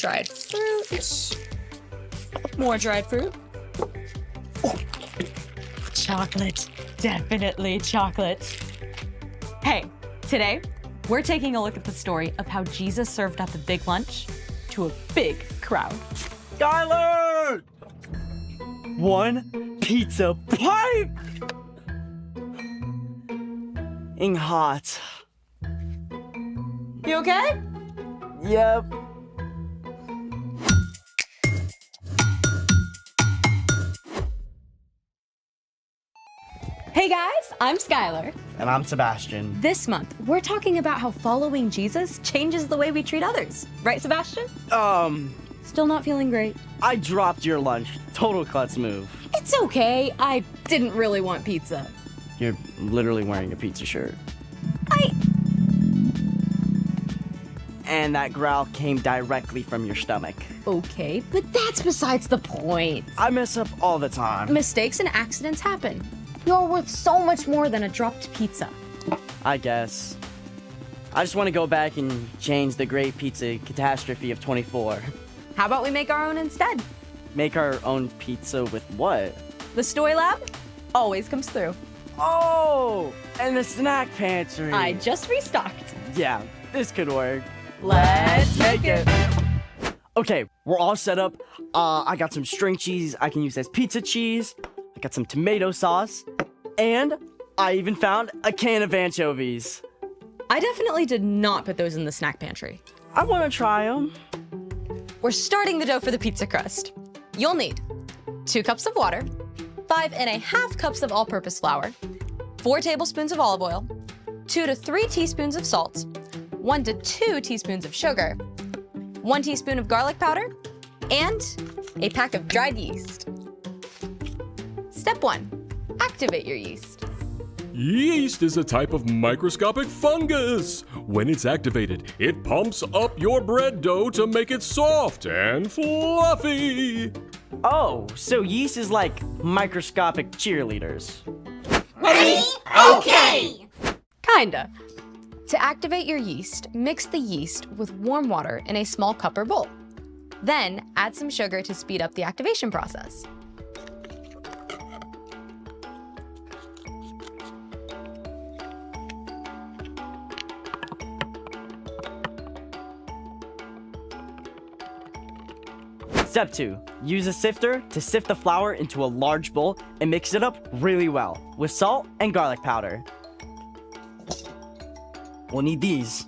dried fruit. More dried fruit. Chocolate. Definitely chocolate. Hey, today we're taking a look at the story of how Jesus served up a big lunch to a big crowd. Skylar! One pizza pipe! Ing hot. You okay? Yep. Hey guys, I'm Skylar. And I'm Sebastian. This month, we're talking about how following Jesus changes the way we treat others. Right, Sebastian? Still not feeling great. I dropped your lunch. Total klutz move. It's okay. I didn't really want pizza. You're literally wearing a pizza shirt. And that growl came directly from your stomach. Okay, but that's besides the point. I mess up all the time. Mistakes and accidents happen. You're worth so much more than a dropped pizza. I guess. I just want to go back and change the great pizza catastrophe of 24. How about we make our own instead? Make our own pizza with what? The Stoy Lab always comes through. Oh, and the snack pantry. I just restocked. Yeah, this could work. Let's make it. Okay, we're all set up. I got some string cheese I can use as pizza cheese. I got some tomato sauce. And I even found a can of anchovies. I definitely did not put those in the snack pantry. I want to try them. We're starting the dough for the pizza crust. You'll need 2 cups of water, 5½ cups of all-purpose flour, 4 tablespoons of olive oil, 2 to 3 teaspoons of salt, 1 to 2 teaspoons of sugar, 1 teaspoon of garlic powder, and a pack of dried yeast. Step 1, activate your yeast. Yeast is a type of microscopic fungus. When it's activated, it pumps up your bread dough to make it soft and fluffy. Oh, so yeast is like microscopic cheerleaders. Ready? Okay! Kinda. To activate your yeast, mix the yeast with warm water in a small cup or bowl. Then add some sugar to speed up the activation process. Step 2, use a sifter to sift the flour into a large bowl and mix it up really well with salt and garlic powder. We'll need these.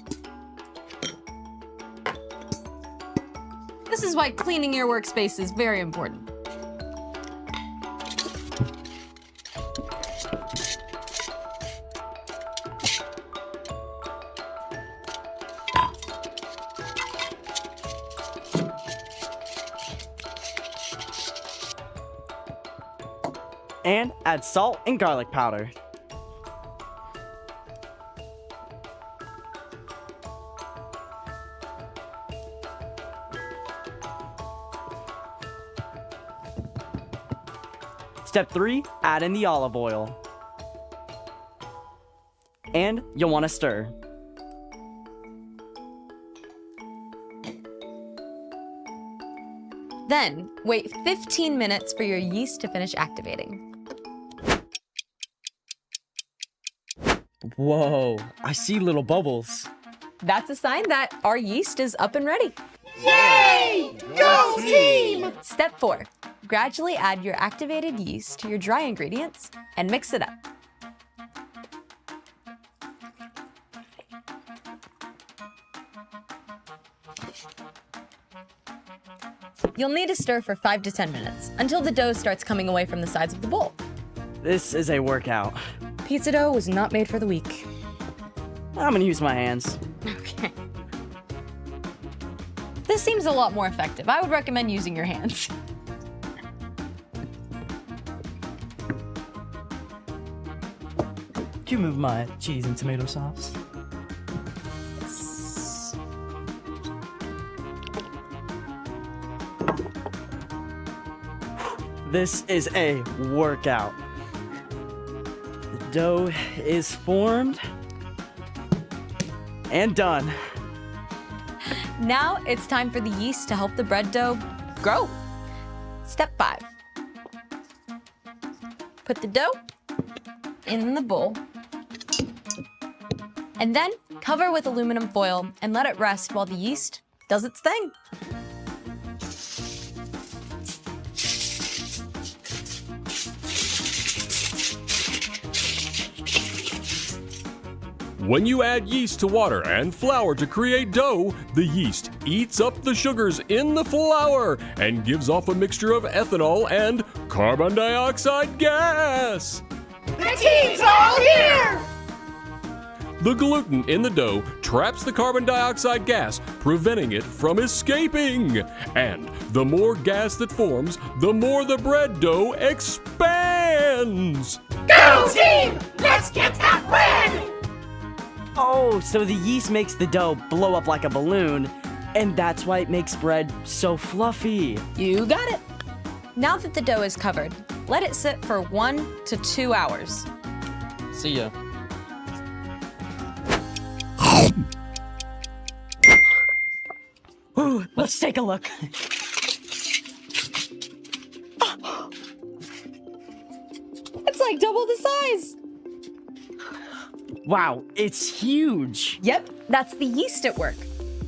This is why cleaning your workspace is very important. And add salt and garlic powder. Step 3, add in the olive oil. And you'll want to stir. Then, wait 15 minutes for your yeast to finish activating. Whoa, I see little bubbles. That's a sign that our yeast is up and ready. Yay! Go team! Step 4, gradually add your activated yeast to your dry ingredients and mix it up. You'll need to stir for 5 to 10 minutes until the dough starts coming away from the sides of the bowl. This is a workout. Pizza dough was not made for the weak. I'm gonna use my hands. Okay. This seems a lot more effective. I would recommend using your hands. Can you move my cheese and tomato sauce? This is a workout. The dough is formed and done. Now it's time for the yeast to help the bread dough grow. Step 5. Put the dough in the bowl. And then cover with aluminum foil and let it rest while the yeast does its thing. When you add yeast to water and flour to create dough, the yeast eats up the sugars in the flour and gives off a mixture of ethanol and carbon dioxide gas. The team's all here! The gluten in the dough traps the carbon dioxide gas, preventing it from escaping. And the more gas that forms, the more the bread dough expands. Go team! Let's get that bread! Oh, so the yeast makes the dough blow up like a balloon, and that's why it makes bread so fluffy. You got it. Now that the dough is covered, let it sit for 1 to 2 hours. See ya. Ooh, let's take a look. It's like double the size. Wow, it's huge. Yep, that's the yeast at work.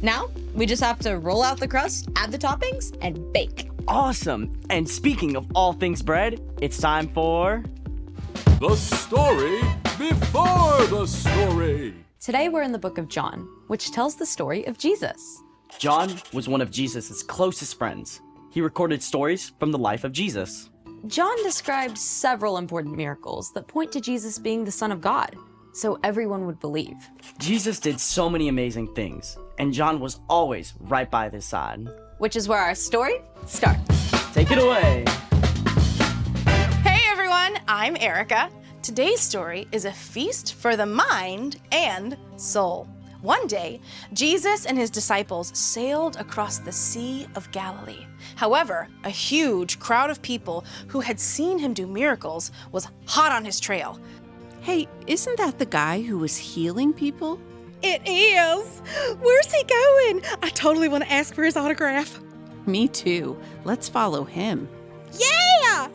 Now, we just have to roll out the crust, add the toppings, and bake. Awesome. And speaking of all things bread, it's time for... The story before the story. Today we're in the book of John, which tells the story of Jesus. John was one of Jesus' closest friends. He recorded stories from the life of Jesus. John described several important miracles that point to Jesus being the Son of God, so everyone would believe. Jesus did so many amazing things, and John was always right by his side. Which is where our story starts. Take it away. Hey everyone, I'm Erica. Today's story is a feast for the mind and soul. One day, Jesus and his disciples sailed across the Sea of Galilee. However, a huge crowd of people who had seen him do miracles was hot on his trail. Hey, isn't that the guy who was healing people? It is! Where's he going? I totally want to ask for his autograph. Me too. Let's follow him. Yeah!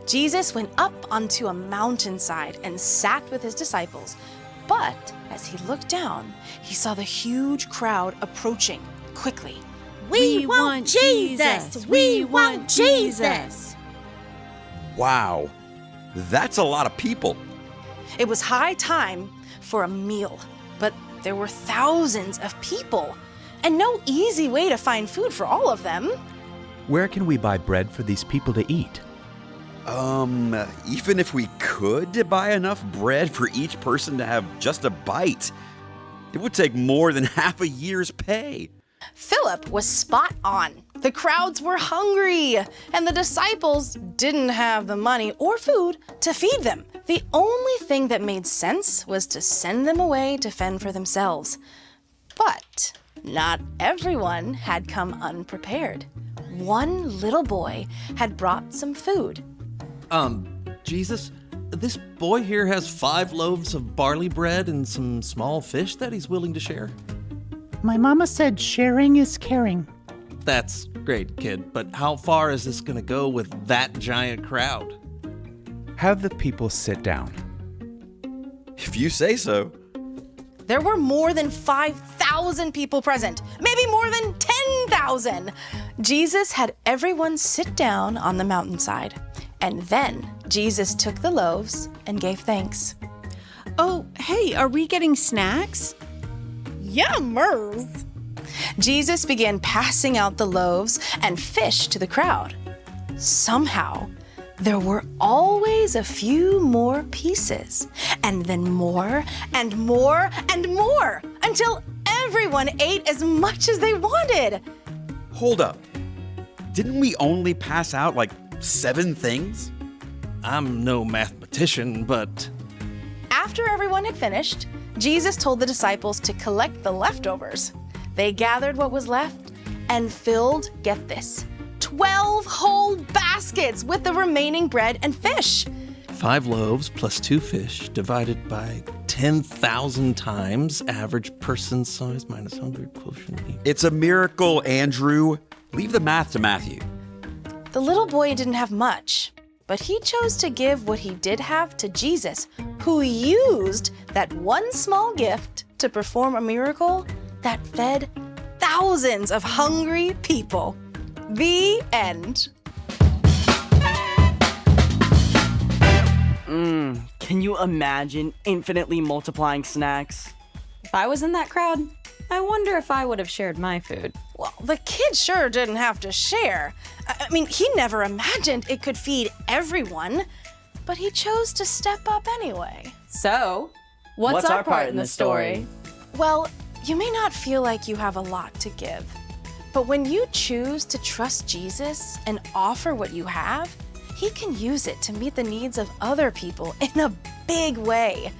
Jesus went up onto a mountainside and sat with his disciples. But as he looked down, he saw the huge crowd approaching quickly. We want Jesus! We want Jesus! Wow, that's a lot of people. It was high time for a meal, but there were thousands of people and no easy way to find food for all of them. Where can we buy bread for these people to eat? Even if we could buy enough bread for each person to have just a bite, it would take more than half a year's pay. Philip was spot on. The crowds were hungry, and the disciples didn't have the money or food to feed them. The only thing that made sense was to send them away to fend for themselves. But not everyone had come unprepared. One little boy had brought some food. Jesus, this boy here has 5 loaves of barley bread and some small fish that he's willing to share. My mama said sharing is caring. That's great, kid, but how far is this gonna go with that giant crowd? Have the people sit down. If you say so. There were more than 5,000 people present, maybe more than 10,000. Jesus had everyone sit down on the mountainside. And then Jesus took the loaves and gave thanks. Oh, hey, are we getting snacks? Yummers! Jesus began passing out the loaves and fish to the crowd. Somehow, there were always a few more pieces, and then more and more and more, until everyone ate as much as they wanted. Hold up. Didn't we only pass out like 7 things? I'm no mathematician, but... After everyone had finished, Jesus told the disciples to collect the leftovers. They gathered what was left and filled, get this, 12 whole baskets with the remaining bread and fish. 5 loaves plus 2 fish divided by 10,000 times average person size minus hunger quotient. It's a miracle, Andrew. Leave the math to Matthew. The little boy didn't have much, but he chose to give what he did have to Jesus, who used that one small gift to perform a miracle that fed thousands of hungry people. The end. Can you imagine infinitely multiplying snacks? If I was in that crowd, I wonder if I would have shared my food. Well, the kid sure didn't have to share. I mean, he never imagined it could feed everyone, but he chose to step up anyway. So, what's our part in the story? Well, you may not feel like you have a lot to give, but when you choose to trust Jesus and offer what you have, he can use it to meet the needs of other people in a big way.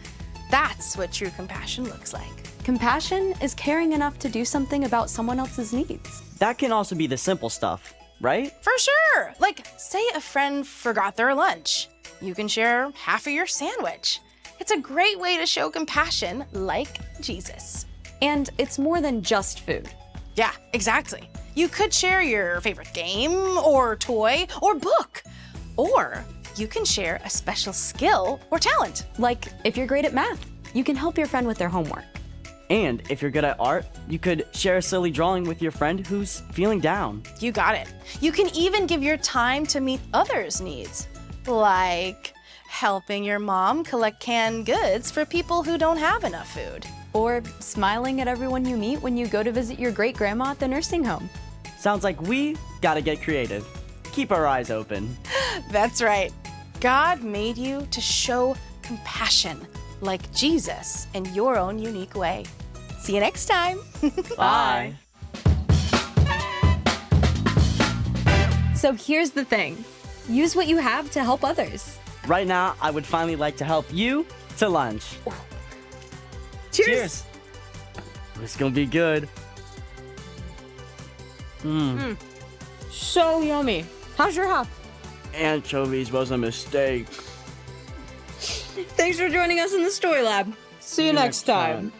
That's what true compassion looks like. Compassion is caring enough to do something about someone else's needs. That can also be the simple stuff, right? For sure. Like, say a friend forgot their lunch. You can share half of your sandwich. It's a great way to show compassion like Jesus. And it's more than just food. Yeah, exactly. You could share your favorite game or toy or book. Or you can share a special skill or talent. Like, if you're great at math, you can help your friend with their homework. And if you're good at art, you could share a silly drawing with your friend who's feeling down. You got it. You can even give your time to meet others' needs, like helping your mom collect canned goods for people who don't have enough food. Or smiling at everyone you meet when you go to visit your great-grandma at the nursing home. Sounds like we gotta get creative. Keep our eyes open. That's right. God made you to show compassion like Jesus in your own unique way. See you next time. Bye. So here's the thing. Use what you have to help others. Right now, I would finally like to help you to lunch. Cheers. This is gonna be good. So yummy. How's your half? Anchovies was a mistake. Thanks for joining us in the Story Lab. See you next time.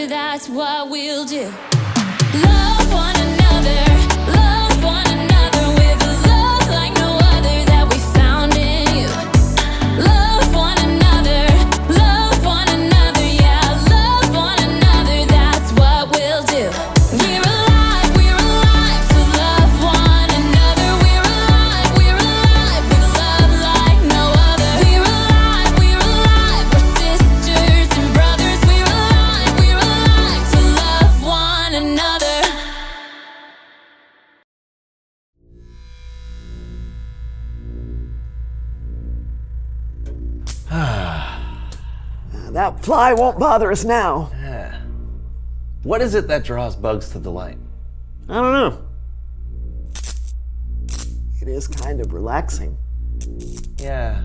That's what we'll do. We're alive to love That fly won't bother us now. Yeah. What is it that draws bugs to the light? I don't know. It is kind of relaxing. Yeah.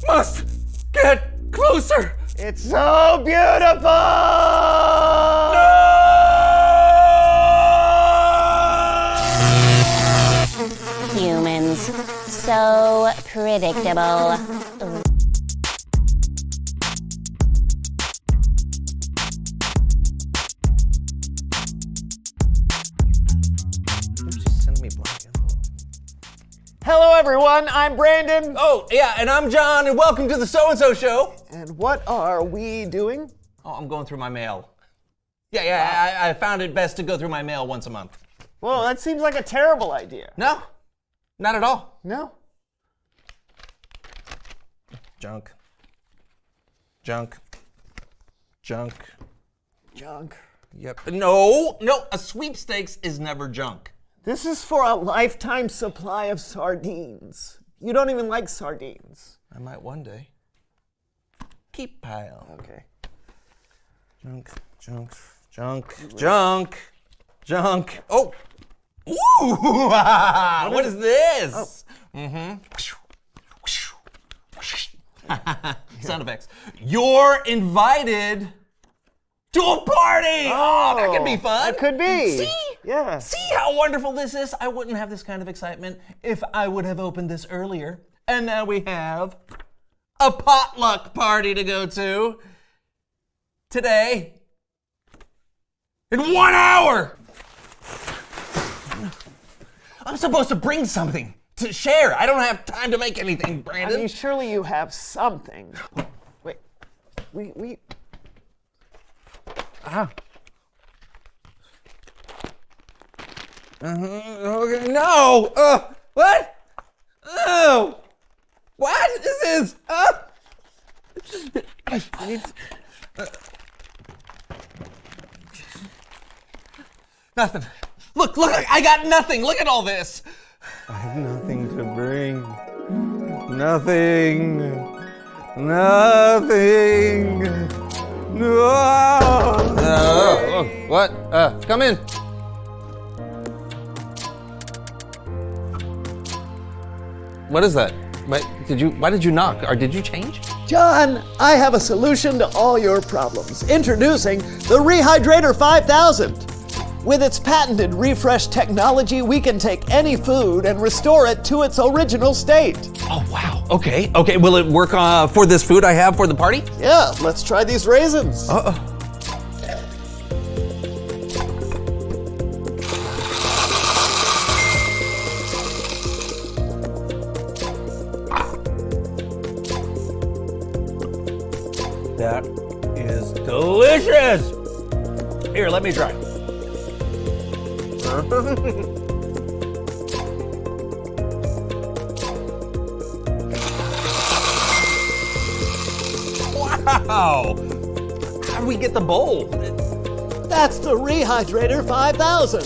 Must get closer. It's so beautiful! Humans. So predictable. Hello, everyone. I'm Brandon. Oh, yeah, and I'm John, and welcome to the So-and-So Show. And what are we doing? Oh, I'm going through my mail. Yeah, I found it best to go through my mail once a month. Well, that seems like a terrible idea. No, not at all. No. Junk. Junk. Junk. Junk. Yep. No, a sweepstakes is never junk. This is for a lifetime supply of sardines. You don't even like sardines. I might one day. Keep pile. Okay. Junk, junk, junk, junk, junk. Oh! Ooh! What is this? Oh. Sound effects. You're invited to a party! Oh, that could be fun. That could be. See? Yeah. See how wonderful this is? I wouldn't have this kind of excitement if I would have opened this earlier. And now we have a potluck party to go to today in 1 hour. I'm supposed to bring something to share. I don't have time to make anything, Brandon. I mean, surely you have something. Wait, we. Okay, no! What? Oh! What? This is. Nothing. Look, I got nothing. Look at all this. I have nothing to bring. Nothing. Nothing. No. What? Come in. What is that? Why did you knock? Or did you change? John, I have a solution to all your problems. Introducing the Rehydrator 5000. With its patented refresh technology, we can take any food and restore it to its original state. Oh, wow. Okay. Will it work for this food I have for the party? Yeah, let's try these raisins. That is delicious. Here, let me try. Wow! How do we get the bowl? That's the Rehydrator 5000.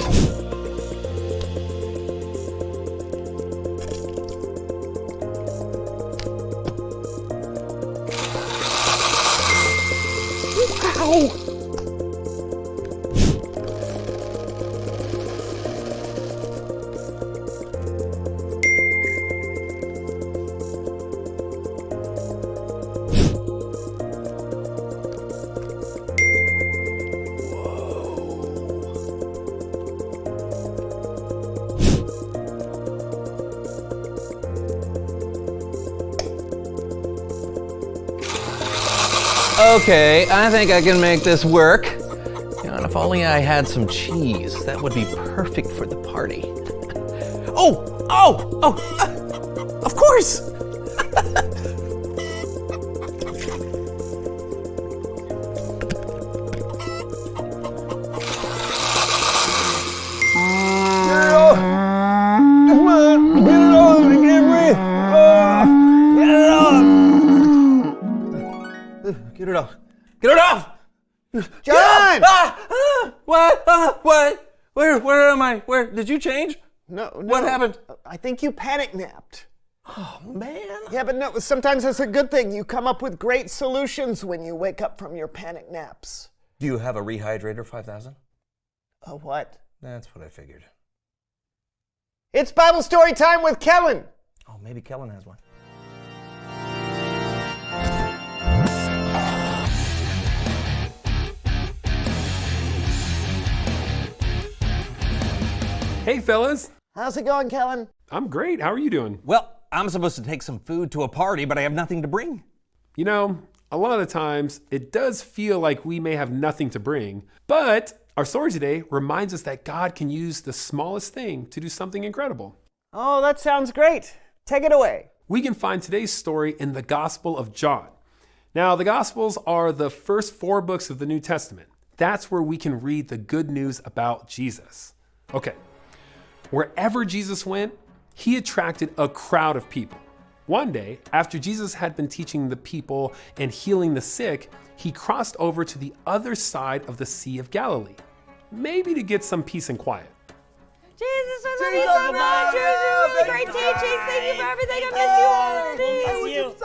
Wow! Okay, I think I can make this work. You know, and if only I had some cheese, that would be perfect for the party. Of course! Come on, get it on, I can't breathe. Get it off. Get it off! John! What? Where am I? Where did you change? No. What happened? I think you panic napped. Oh, man. Yeah, but no, sometimes that's a good thing. You come up with great solutions when you wake up from your panic naps. Do you have a rehydrator 5000? A what? That's what I figured. It's Bible story time with Kellen. Oh, maybe Kellen has one. Hey, fellas. How's it going, Kellen? I'm great. How are you doing? Well, I'm supposed to take some food to a party, but I have nothing to bring. You know, a lot of times it does feel like we may have nothing to bring, but our story today reminds us that God can use the smallest thing to do something incredible. Oh, that sounds great. Take it away. We can find today's story in the Gospel of John. Now, the Gospels are the first 4 books of the New Testament. That's where we can read the good news about Jesus. Okay. Wherever Jesus went, he attracted a crowd of people. One day, after Jesus had been teaching the people and healing the sick, he crossed over to the other side of the Sea of Galilee, maybe to get some peace and quiet. Jesus, I love you so much. You're really great teaching. Thank you for everything. I miss you already.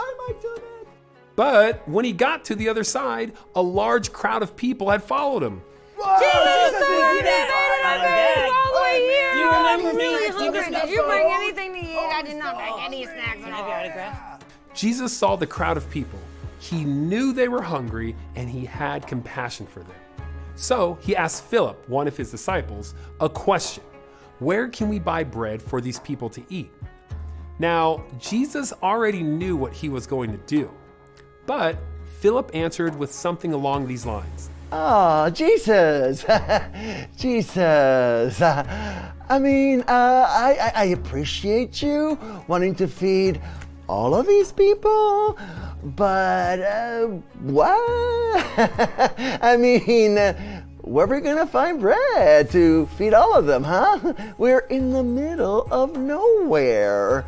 But when he got to the other side, a large crowd of people had followed him. Jesus, I made it all the way here. You remember me? I'm really hungry. Did you bring anything to eat? I did not bring any snacks. Can I have your autograph? Jesus saw the crowd of people. He knew they were hungry and he had compassion for them. So he asked Philip, one of his disciples, a question. Where can we buy bread for these people to eat? Now, Jesus already knew what he was going to do, but Philip answered with something along these lines. Oh, Jesus. Jesus. I mean, I appreciate you wanting to feed all of these people, but what? I mean, where are we gonna find bread to feed all of them, huh? We're in the middle of nowhere.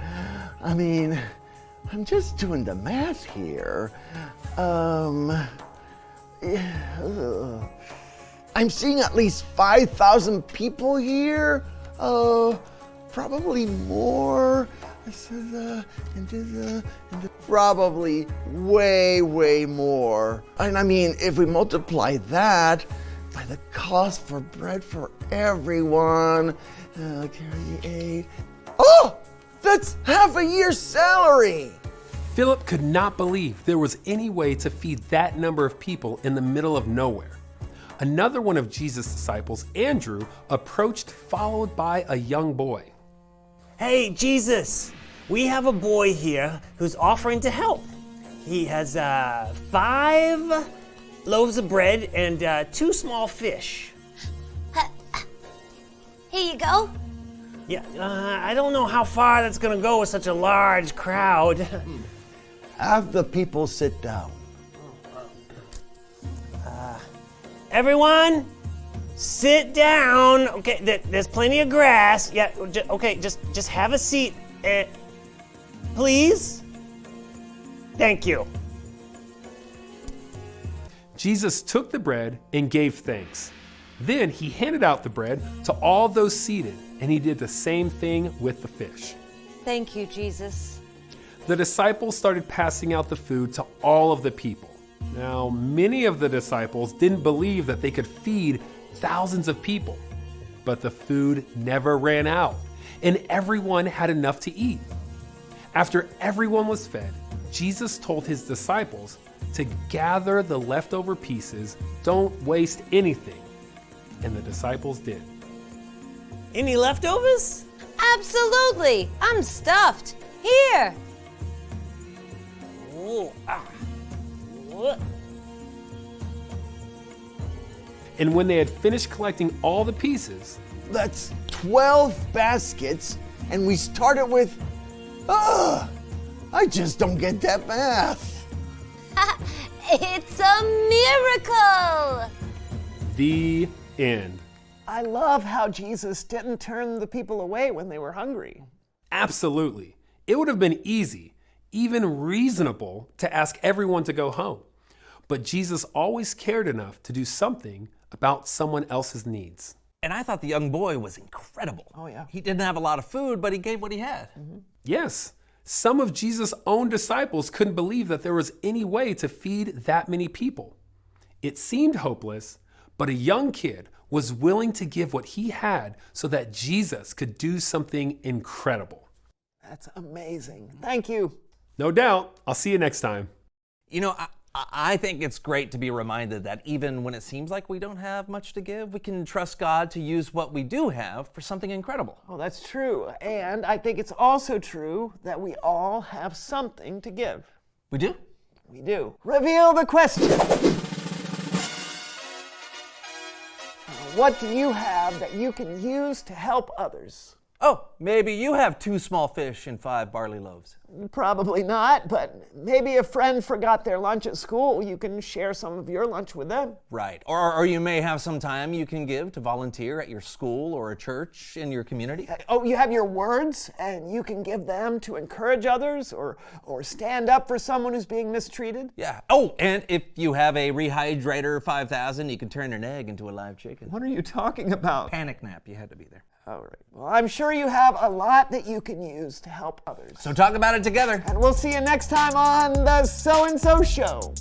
I mean, I'm just doing the math here. I'm seeing at least 5,000 people here. Probably more. Probably way more. And I mean, if we multiply that by the cost for bread for everyone, carry 8. Oh, that's half a year's salary. Philip could not believe there was any way to feed that number of people in the middle of nowhere. Another one of Jesus' disciples, Andrew, approached, followed by a young boy. Hey, Jesus, we have a boy here who's offering to help. He has 5 loaves of bread and 2 small fish. Here you go. Yeah, I don't know how far that's gonna go with such a large crowd. Have the people sit down. Everyone, sit down. Okay, there's plenty of grass. Yeah, okay, just have a seat. Please? Thank you. Jesus took the bread and gave thanks. Then he handed out the bread to all those seated, and he did the same thing with the fish. Thank you, Jesus. The disciples started passing out the food to all of the people. Now, many of the disciples didn't believe that they could feed thousands of people, but the food never ran out, and everyone had enough to eat. After everyone was fed, Jesus told his disciples to gather the leftover pieces, don't waste anything, and the disciples did. Any leftovers? Absolutely. I'm stuffed. Here. Ooh, And when they had finished collecting all the pieces, That's 12 baskets, and we started with, I just don't get that math. It's a miracle. the end. I love how Jesus didn't turn the people away when they were hungry. Absolutely. It would have been easy, even reasonable, to ask everyone to go home. but Jesus always cared enough to do something about someone else's needs. And I thought the young boy was incredible. Oh, yeah. He didn't have a lot of food, but he gave what he had. Yes, some of Jesus' own disciples couldn't believe that there was any way to feed that many people. It seemed hopeless, but a young kid was willing to give what he had so that Jesus could do something incredible. That's amazing. Thank you. No doubt. I'll see you next time. You know, I think it's great to be reminded that even when it seems like we don't have much to give, we can trust God to use what we do have for something incredible. Oh, that's true. And I think it's also true that we all have something to give. We do? We do. Reveal the question. What do you have that you can use to help others? Oh, maybe you have 2 small fish and 5 barley loaves. Probably not, but maybe a friend forgot their lunch at school. You can share some of your lunch with them. Right. Or you may have some time you can give to volunteer at your school or a church in your community. Oh, you have your words, and you can give them to encourage others or stand up for someone who's being mistreated. Yeah. Oh, and if you have a Rehydrator 5000, you can turn an egg into a live chicken. What are you talking about? Panic nap. You had to be there. All right. Well, I'm sure you have a lot that you can use to help others. So talk about it together. And we'll see you next time on The So and So Show.